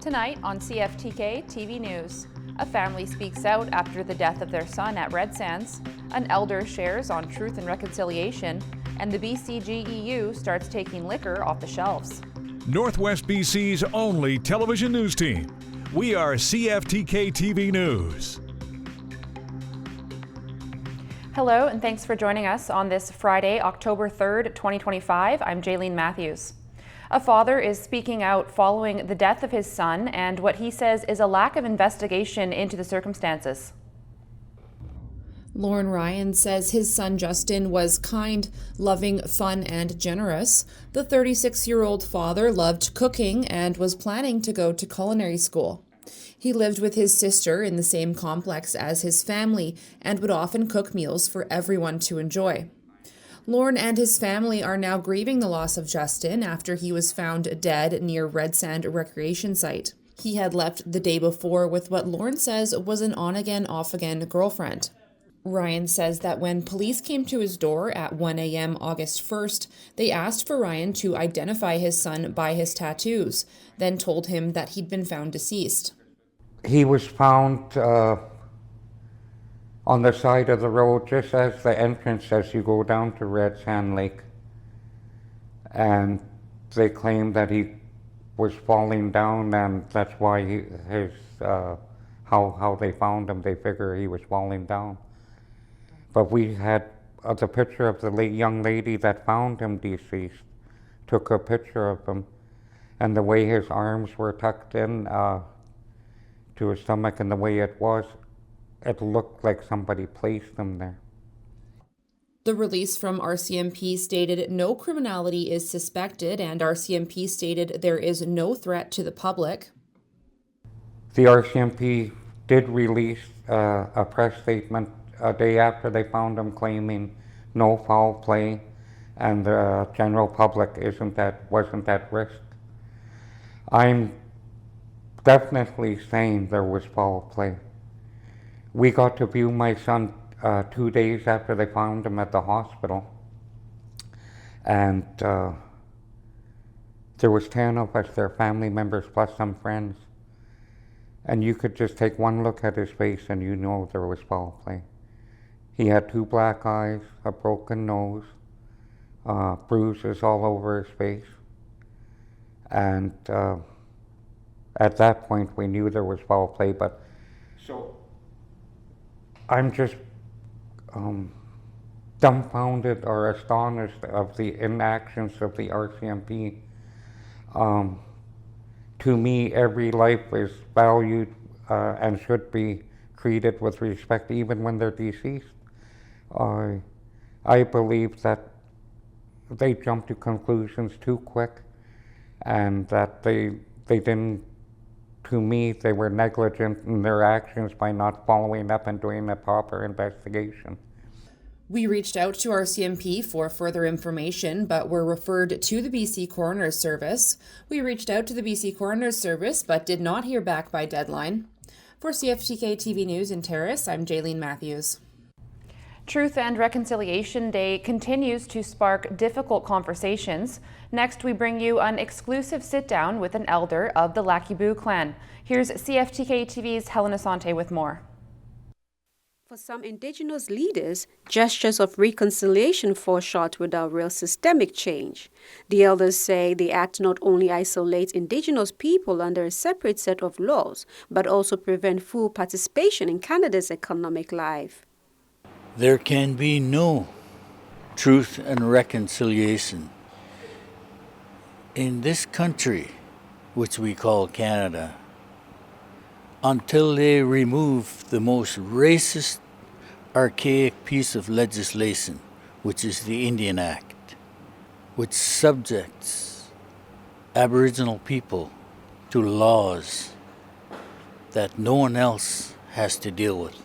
Tonight on CFTK-TV News, a family speaks out after the death of their son at Red Sands, an elder shares on truth and reconciliation, and the BCGEU starts taking liquor off the shelves. Northwest BC's only television news team. We are CFTK-TV News. Hello, and thanks for joining us on this Friday, October 3rd, 2025. I'm Jaylene Mathews. A father is speaking out following the death of his son and what he says is a lack of investigation into the circumstances. Lauren Ryan says his son Justin was kind, loving, fun, and generous. The 36-year-old father loved cooking and was planning to go to culinary school. He lived with his sister in the same complex as his family and would often cook meals for everyone to enjoy. Lauren and his family are now grieving the loss of Justin after he was found dead near Red Sand recreation site. He had left the day before with what Lauren says was an on-again, off-again girlfriend. Ryan says that when police came to his door at 1 a.m. August 1st, they asked for Ryan to identify his son by his tattoos, then told him that he'd been found deceased. He was found on the side of the road, just as the entrance as you go down to Red Sand Lake. And they claimed that he was falling down, and that's why how they found him. They figure he was falling down. But we had the picture of the young lady that found him deceased, took a picture of him, and the way his arms were tucked in to his stomach and the way it looked like somebody placed him there. The release from RCMP stated no criminality is suspected, and RCMP stated there is no threat to the public. The RCMP did release a press statement a day after they found him, claiming no foul play, and the general public wasn't at risk. I'm definitely saying there was foul play. We got to view my son 2 days after they found him at the hospital, and there was 10 of us, their family members plus some friends, and you could just take one look at his face and you know there was foul play. He had 2 black eyes, a broken nose, bruises all over his face, and at that point we knew there was foul play. But so I'm just dumbfounded or astonished of the inactions of the RCMP. To me, every life is valued and should be treated with respect, even when they're deceased. I believe that they jumped to conclusions too quick, and that they didn't. To me, they were negligent in their actions by not following up and doing a proper investigation. We reached out to RCMP for further information, but were referred to the BC Coroner's Service. We reached out to the BC Coroner's Service, but did not hear back by deadline. For CFTK-TV News in Terrace, I'm Jaylene Mathews. Truth and Reconciliation Day continues to spark difficult conversations. Next, we bring you an exclusive sit-down with an elder of the Lakibu clan. Here's CFTK-TV's Helen Asante with more. For some Indigenous leaders, gestures of reconciliation fall short without real systemic change. The elders say the act not only isolates Indigenous people under a separate set of laws, but also prevent full participation in Canada's economic life. There can be no truth and reconciliation in this country, which we call Canada, until they remove the most racist, archaic piece of legislation, which is the Indian Act, which subjects Aboriginal people to laws that no one else has to deal with.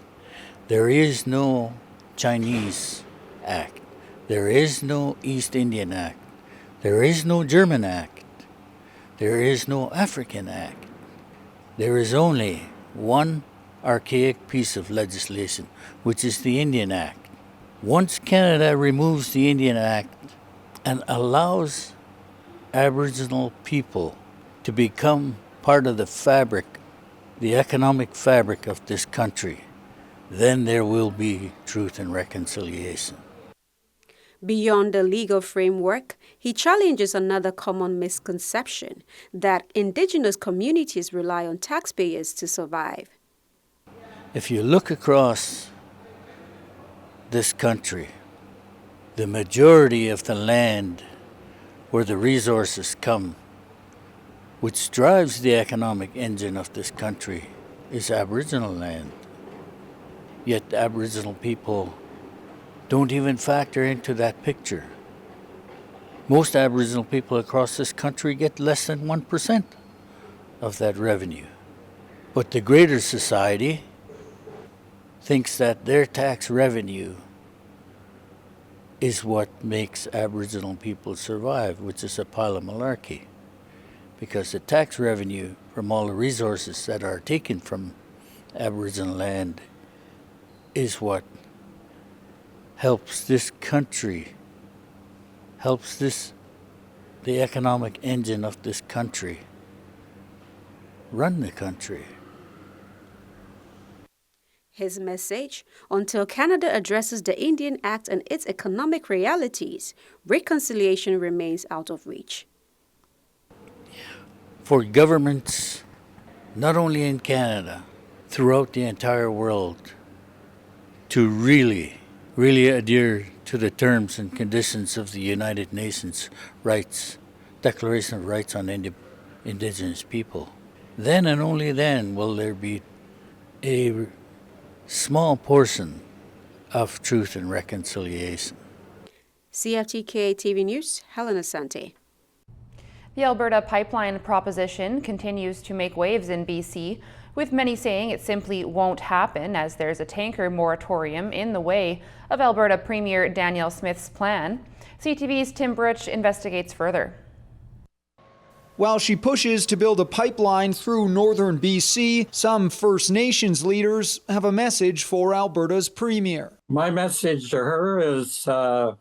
There is no Chinese Act. There is no East Indian Act. There is no German Act. There is no African Act. There is only one archaic piece of legislation, which is the Indian Act. Once Canada removes the Indian Act and allows Aboriginal people to become part of the fabric, the economic fabric of this country, then there will be truth and reconciliation. Beyond the legal framework, he challenges another common misconception that indigenous communities rely on taxpayers to survive. If you look across this country, the majority of the land where the resources come, which drives the economic engine of this country, is Aboriginal land. Yet Aboriginal people don't even factor into that picture. Most Aboriginal people across this country get less than 1% of that revenue. But the greater society thinks that their tax revenue is what makes Aboriginal people survive, which is a pile of malarkey. Because the tax revenue from all the resources that are taken from Aboriginal land is what helps this country, the economic engine of this country, run the country. His message: until Canada addresses the Indian Act and its economic realities, reconciliation remains out of reach. For governments, not only in Canada, throughout the entire world, to really adhere to the terms and conditions of the United Nations Declaration of Rights on Indigenous People, then and only then will there be a small portion of truth and reconciliation. CFTK-TV News, Helen Asante. The Alberta pipeline proposition continues to make waves in BC, with many saying it simply won't happen as there's a tanker moratorium in the way of Alberta Premier Danielle Smith's plan. CTV's Tim Burich investigates further. While she pushes to build a pipeline through northern BC, some First Nations leaders have a message for Alberta's Premier. My message to her is go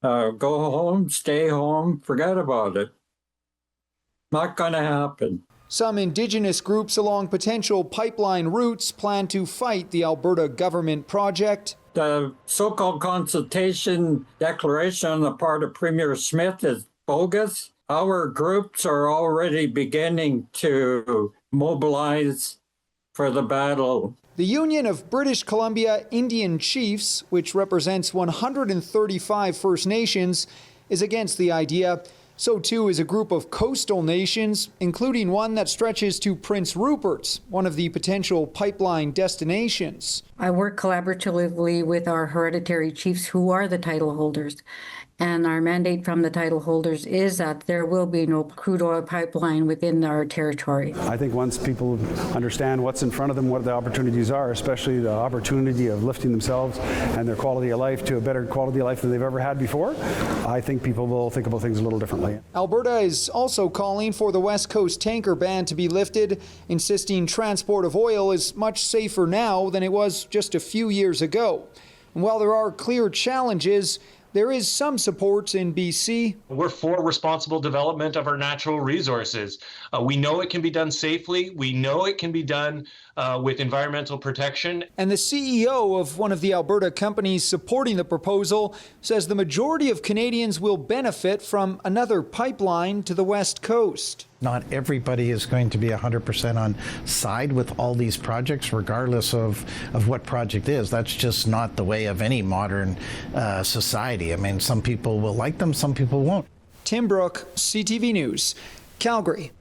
home, stay home, forget about it. Not going to happen. Some Indigenous groups along potential pipeline routes plan to fight the Alberta government project. The so-called consultation declaration on the part of Premier Smith is bogus. Our groups are already beginning to mobilize for the battle. The Union of British Columbia Indian Chiefs, which represents 135 First Nations, is against the idea. So too is a group of coastal nations, including one that stretches to Prince Rupert, one of the potential pipeline destinations. I work collaboratively with our hereditary chiefs who are the title holders. And our mandate from the title holders is that there will be no crude oil pipeline within our territory. I think once people understand what's in front of them, what the opportunities are, especially the opportunity of lifting themselves and their quality of life to a better quality of life than they've ever had before, I think people will think about things a little differently. Alberta is also calling for the West Coast tanker ban to be lifted, insisting transport of oil is much safer now than it was just a few years ago. And while there are clear challenges, there is some support in BC. We're for responsible development of our natural resources. We know it can be done safely. We know it can be done with environmental protection. And the CEO of one of the Alberta companies supporting the proposal says the majority of Canadians will benefit from another pipeline to the West Coast. Not everybody is going to be 100% on side with all these projects, regardless of what project is. That's just not the way of any modern society. I mean, some people will like them, some people won't. Tim Burich, CTV News, Calgary.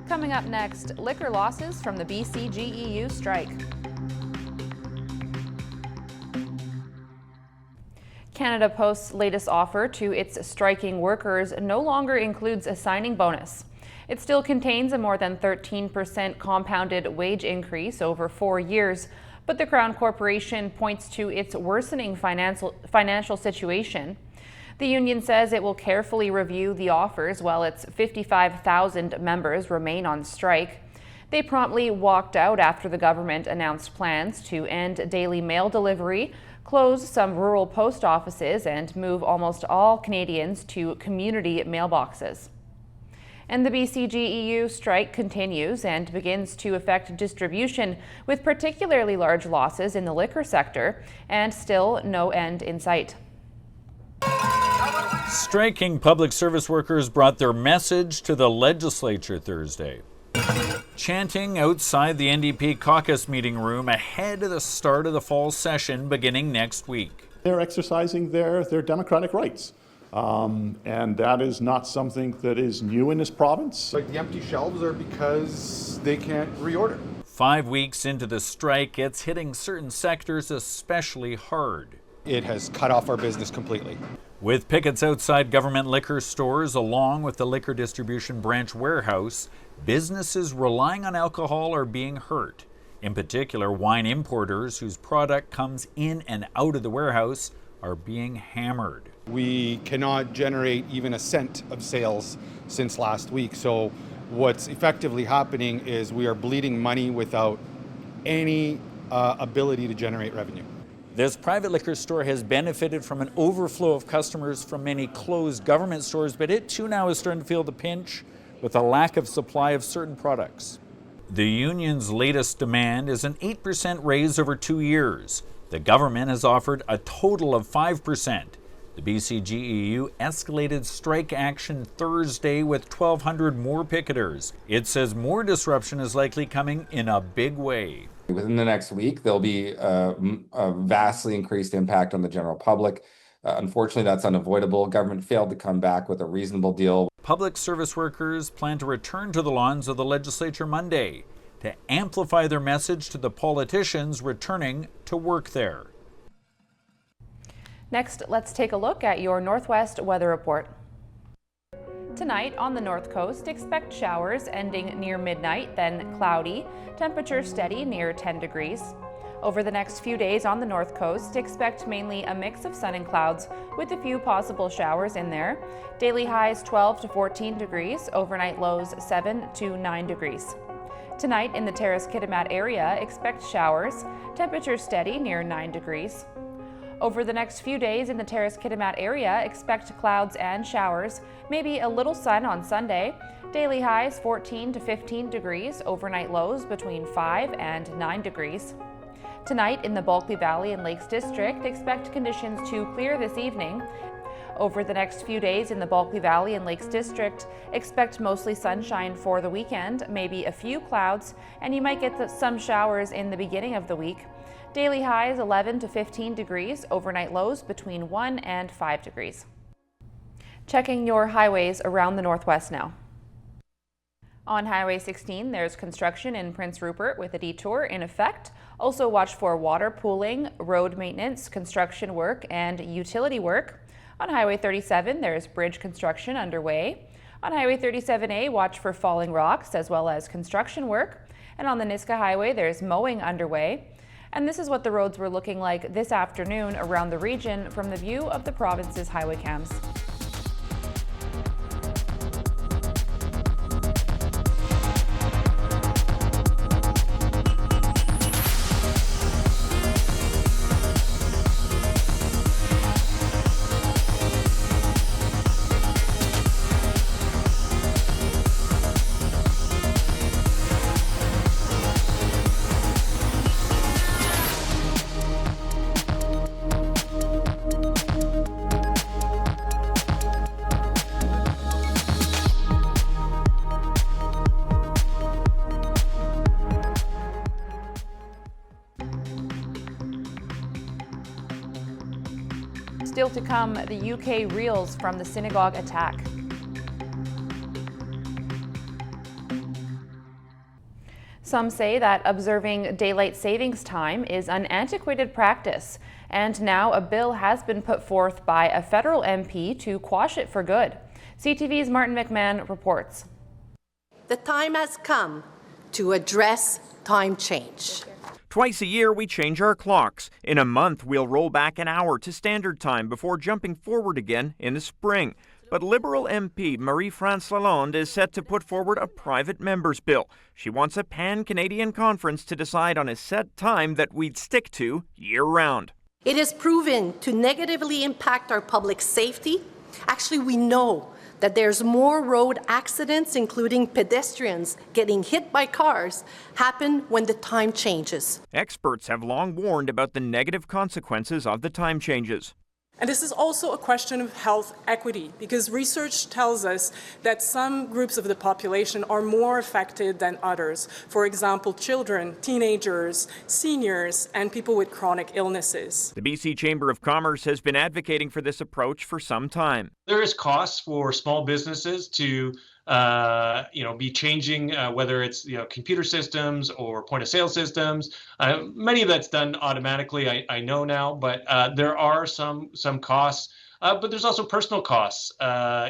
Coming up next, liquor losses from the BC GEU strike. Canada Post's latest offer to its striking workers no longer includes a signing bonus. It still contains a more than 13% compounded wage increase over 4 years, but the Crown Corporation points to its worsening financial situation. The union says it will carefully review the offers while its 55,000 members remain on strike. They promptly walked out after the government announced plans to end daily mail delivery, close some rural post offices, and move almost all Canadians to community mailboxes. And the BCGEU strike continues and begins to affect distribution, with particularly large losses in the liquor sector, and still no end in sight. Striking public service workers brought their message to the legislature Thursday, chanting outside the NDP caucus meeting room ahead of the start of the fall session beginning next week. They're exercising their democratic rights. And that is not something that is new in this province. Like the empty shelves are because they can't reorder. 5 weeks into the strike, it's hitting certain sectors especially hard. It has cut off our business completely. With pickets outside government liquor stores along with the liquor distribution branch warehouse, businesses relying on alcohol are being hurt. In particular, wine importers whose product comes in and out of the warehouse are being hammered. We cannot generate even a cent of sales since last week. So what's effectively happening is we are bleeding money without any ability to generate revenue. This private liquor store has benefited from an overflow of customers from many closed government stores, but it too now is starting to feel the pinch with a lack of supply of certain products. The union's latest demand is an 8% raise over 2 years. The government has offered a total of 5%. The BCGEU escalated strike action Thursday with 1,200 more picketers. It says more disruption is likely coming in a big way. Within the next week, there'll be a vastly increased impact on the general public. Unfortunately, that's unavoidable. Government failed to come back with a reasonable deal. Public service workers plan to return to the lawns of the legislature Monday to amplify their message to the politicians returning to work there. Next, let's take a look at your Northwest weather report. Tonight on the North Coast, expect showers ending near midnight, then cloudy, temperature steady near 10 degrees. Over the next few days on the North Coast, expect mainly a mix of sun and clouds with a few possible showers in there. Daily highs 12 to 14 degrees, overnight lows 7 to 9 degrees. Tonight in the Terrace-Kitimat area, expect showers, temperature steady near 9 degrees. Over the next few days in the Terrace-Kitimat area, expect clouds and showers, maybe a little sun on Sunday. Daily highs 14 to 15 degrees, overnight lows between 5 and 9 degrees. Tonight in the Bulkley Valley and Lakes District, expect conditions to clear this evening. Over the next few days in the Bulkley Valley and Lakes District, expect mostly sunshine for the weekend, maybe a few clouds, and you might get some showers in the beginning of the week. Daily highs 11 to 15 degrees, overnight lows between 1 and 5 degrees. Checking your highways around the Northwest now. On Highway 16, there's construction in Prince Rupert with a detour in effect. Also watch for water pooling, road maintenance, construction work, and utility work. On Highway 37, there's bridge construction underway. On Highway 37A, watch for falling rocks as well as construction work. And on the Niska Highway, there's mowing underway. And this is what the roads were looking like this afternoon around the region from the view of the province's highway cams. Still to come, the UK reels from the synagogue attack. Some say that observing daylight savings time is an antiquated practice, and now a bill has been put forth by a federal MP to quash it for good. CTV's Martin McMahon reports. The time has come to address time change. Twice a year, we change our clocks. In a month, we'll roll back an hour to standard time before jumping forward again in the spring. But Liberal MP Marie-France Lalonde is set to put forward a private member's bill. She wants a pan-Canadian conference to decide on a set time that we'd stick to year-round. It is proven to negatively impact our public safety. Actually, we know that there's more road accidents, including pedestrians getting hit by cars, happen when the time changes. Experts have long warned about the negative consequences of the time changes. And this is also a question of health equity, because research tells us that some groups of the population are more affected than others. For example, children, teenagers, seniors, and people with chronic illnesses. The BC Chamber of Commerce has been advocating for this approach for some time. There is costs for small businesses to be changing, whether it's computer systems or point of sale systems. Many of that's done automatically, I know now, but there are some costs. But there's also personal costs,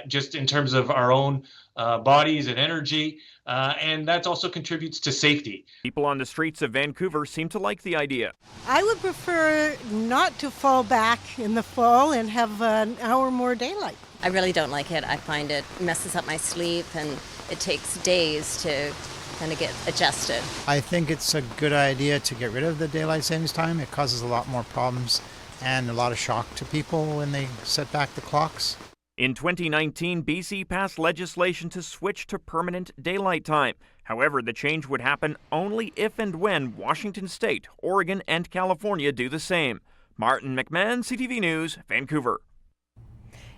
just in terms of our own bodies and energy, and that also contributes to safety. People on the streets of Vancouver seem to like the idea. I would prefer not to fall back in the fall and have an hour more daylight. I really don't like it. I find it messes up my sleep and it takes days to kind of get adjusted. I think it's a good idea to get rid of the daylight savings time. It causes a lot more problems and a lot of shock to people when they set back the clocks. In 2019, BC passed legislation to switch to permanent daylight time. However, the change would happen only if and when Washington State, Oregon, and California do the same. Martin McMahon, CTV News, Vancouver.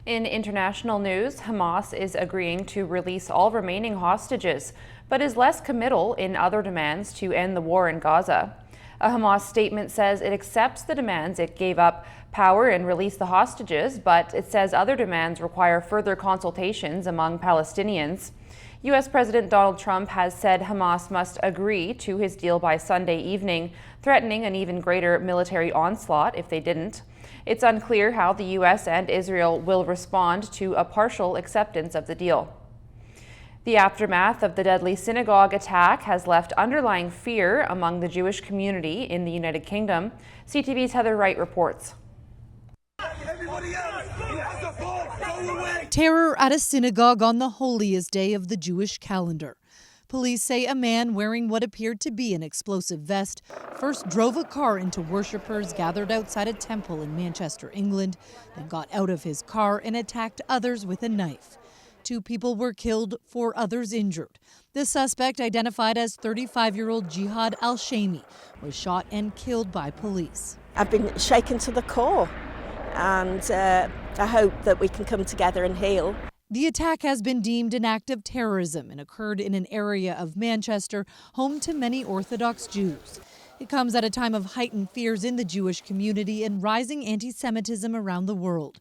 In international news, Hamas is agreeing to release all remaining hostages, but is less committal in other demands to end the war in Gaza. A Hamas statement says it accepts the demands. It gave up power and released the hostages, but it says other demands require further consultations among Palestinians. U.S. President Donald Trump has said Hamas must agree to his deal by Sunday evening, threatening an even greater military onslaught if they didn't. It's unclear how the U.S. and Israel will respond to a partial acceptance of the deal. The aftermath of the deadly synagogue attack has left underlying fear among the Jewish community in the United Kingdom. CTV's Heather Wright reports. Terror at a synagogue on the holiest day of the Jewish calendar. Police say a man wearing what appeared to be an explosive vest first drove a car into worshippers gathered outside a temple in Manchester, England, then got out of his car and attacked others with a knife. 2 people were killed, 4 others injured. The suspect, identified as 35-year-old Jihad al-Shami, was shot and killed by police. I've been shaken to the core, and I hope that we can come together and heal. The attack has been deemed an act of terrorism and occurred in an area of Manchester home to many Orthodox Jews. It comes at a time of heightened fears in the Jewish community and rising anti-Semitism around the world.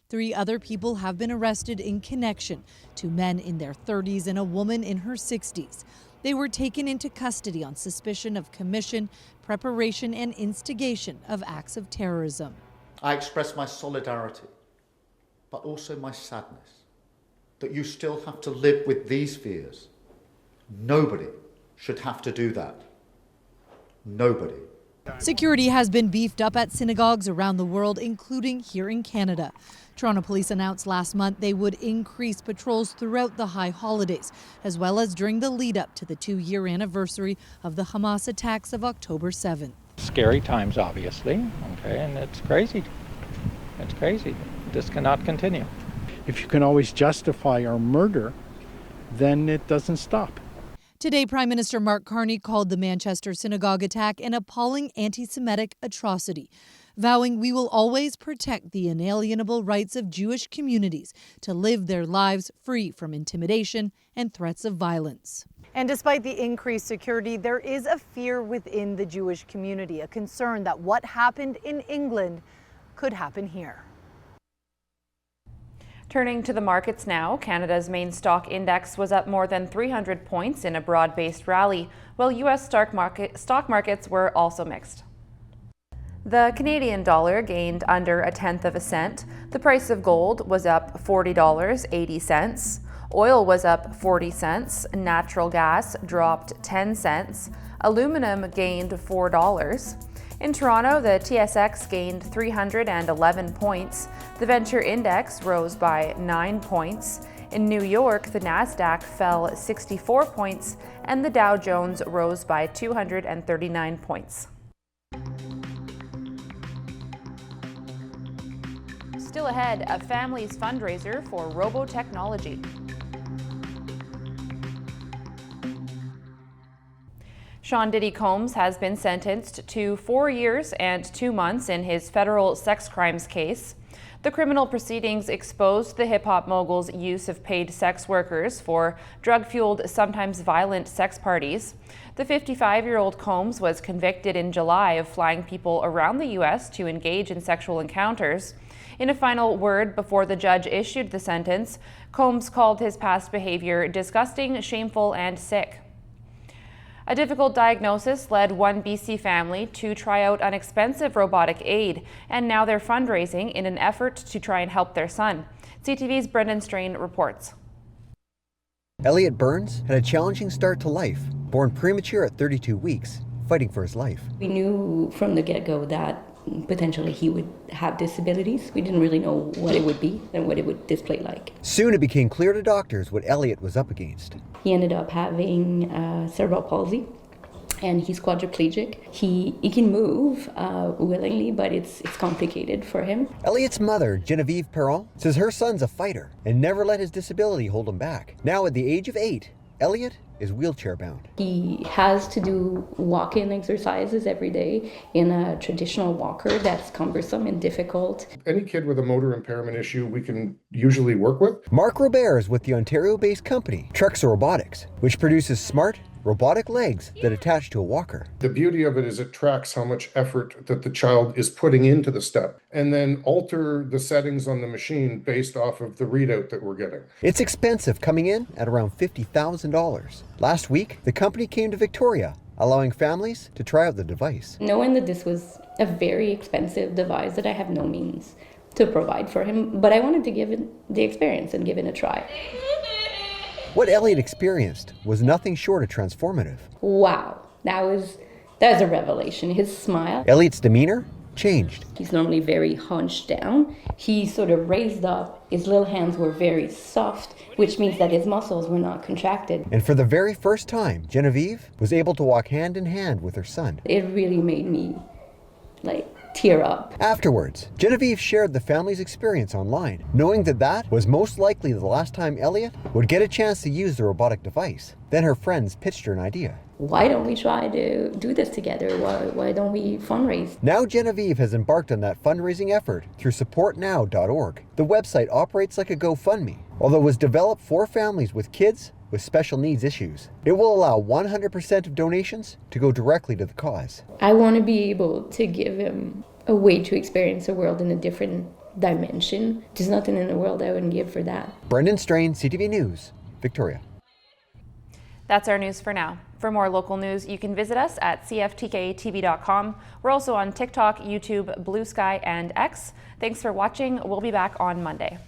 3 other people have been arrested in connection, 2 men in their 30s and a woman in her 60s. They were taken into custody on suspicion of commission, preparation, and instigation of acts of terrorism. I express my solidarity, but also my sadness that you still have to live with these fears. Nobody should have to do that. Nobody. Security has been beefed up at synagogues around the world, including here in Canada. Toronto police announced last month they would increase patrols throughout the high holidays, as well as during the lead up to the 2-year anniversary of the Hamas attacks of October 7th. Scary times, obviously, okay, and it's crazy. It's crazy. This cannot continue. If you can always justify our murder, then it doesn't stop. Today, Prime Minister Mark Carney called the Manchester synagogue attack an appalling anti-Semitic atrocity, vowing we will always protect the inalienable rights of Jewish communities to live their lives free from intimidation and threats of violence. And despite the increased security, there is a fear within the Jewish community, a concern that what happened in England could happen here. Turning to the markets now, Canada's main stock index was up more than 300 points in a broad-based rally, while U.S. stock markets were also mixed. The Canadian dollar gained under 1/10 cent. The price of gold was up $40.80. Oil was up 40 cents. Natural gas dropped 10 cents. Aluminum gained $4. In Toronto, the TSX gained 311 points. The Venture Index rose by 9 points. In New York, the Nasdaq fell 64 points, and the Dow Jones rose by 239 points. Still ahead, a family's fundraiser for robotechnology. Sean Diddy Combs has been sentenced to 4 years and 2 months in his federal sex crimes case. The criminal proceedings exposed the hip-hop mogul's use of paid sex workers for drug-fueled, sometimes violent sex parties. The 55-year-old Combs was convicted in July of flying people around the U.S. to engage in sexual encounters. In a final word before the judge issued the sentence, Combs called his past behavior disgusting, shameful, and sick. A difficult diagnosis led one BC family to try out an expensive robotic aid, and now they're fundraising in an effort to try and help their son. CTV's Brendan Strain reports. Elliot Burns had a challenging start to life, born premature at 32 weeks, fighting for his life. We knew from the get-go that potentially he would have disabilities. We didn't really know what it would be and what it would display like. Soon it became clear to doctors what Elliot was up against. He ended up having cerebral palsy, and he's quadriplegic. He can move willingly, but it's complicated for him. Elliot's mother, Genevieve Perron, says her son's a fighter and never let his disability hold him back. Now at the age of 8, Elliot is wheelchair bound. He has to do walk-in exercises every day in a traditional walker that's cumbersome and difficult. Any kid with a motor impairment issue we can usually work with. Mark Robert is with the Ontario-based company Trexa Robotics, which produces smart robotic legs that attach to a walker. The beauty of it is it tracks how much effort that the child is putting into the step and then alter the settings on the machine based off of the readout that we're getting. It's expensive, coming in at around $50,000. Last week, the company came to Victoria, allowing families to try out the device. Knowing that this was a very expensive device that I have no means to provide for him, but I wanted to give it the experience and give it a try. What Elliot experienced was nothing short of transformative. Wow, that was a revelation. His smile. Elliot's demeanor changed. He's normally very hunched down. He sort of raised up. His little hands were very soft, which means that his muscles were not contracted. And for the very first time, Genevieve was able to walk hand in hand with her son. It really made me tear up. Afterwards, Genevieve shared the family's experience online, knowing that was most likely the last time Elliot would get a chance to use the robotic device. Then her friends pitched her an idea. Why don't we try to do this together? Why don't we fundraise? Now Genevieve has embarked on that fundraising effort through supportnow.org. The website operates like a GoFundMe, although it was developed for families with kids with special needs issues. It will allow 100% of donations to go directly to the cause. I want to be able to give him a way to experience the world in a different dimension. There's nothing in the world I wouldn't give for that. Brendan Strain, CTV News, Victoria. That's our news for now. For more local news, you can visit us at CFTK-TV.com. We're also on TikTok, YouTube, Blue Sky, and X. Thanks for watching. We'll be back on Monday.